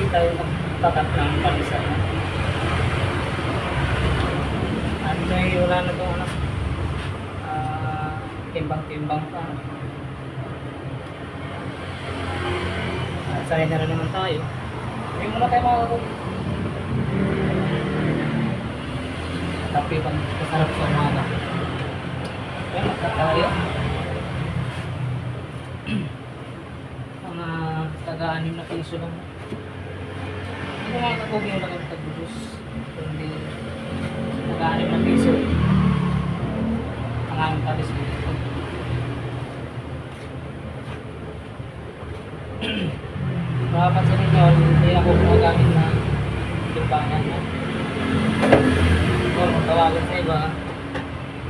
tayo magpakat ng palisa. At wala na itong ano, timbang-timbang pa. At sanay na rin naman tayo. Hindi muna tayo makakapag. Tapi pang masarap sa umaga. Kaya magka tayo. Mga taga-6 na piso lang. Hindi ko mga kakugi yung lang tag-bus. Hindi taga-6 na piso. Ang aming talis dito. Makapansin ninyo, hindi ako gumagamit na timbangan na. Kung tawagan sa iba,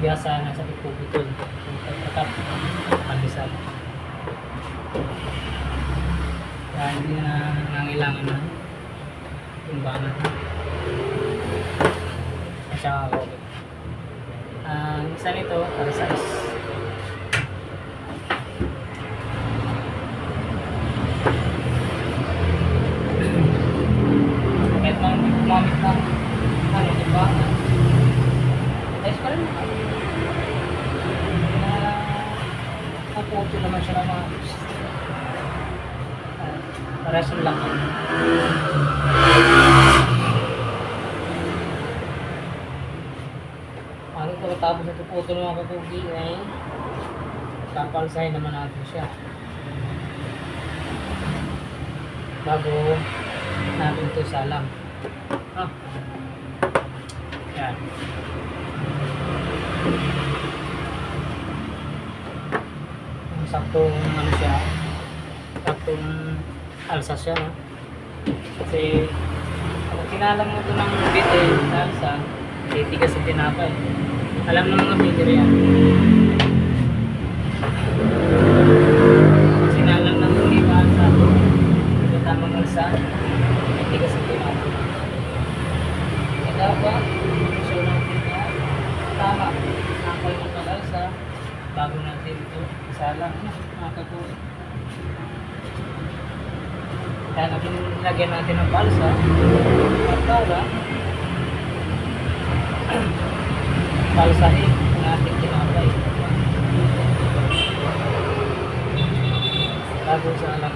biasa na sa pagpuputol. Kung pagkatap, palisan. Kaya hindi na nangailangan na timbangan. At saka ako. Ang isa nito, para sa is. Kahit mga hindi gumamit ng ano, timbangan. Ayos pa rin. Puputo naman siya ng mga pares ang laki. Ano ito matapos na puputo ng mga kakugi ay kapalsahin naman natin siya bago natin ito salang. Yan. Saktong ano siya, saktong alsa siya, no? Kasi kung kinalang mo ito ng bite sa alsa, titigas sa tinapay. Alam ng mga bigger yan. Kung sinalang ng hindi pa alsa, ito tamang alsa, titigas sa tinapay. Ito ba? So natin na tama, nakal ng pag-alsa bago natin ito isalang, mga kakuha. Kaya lagyan natin ng balsa at para balsahin ang ating tinapay bago sa alam.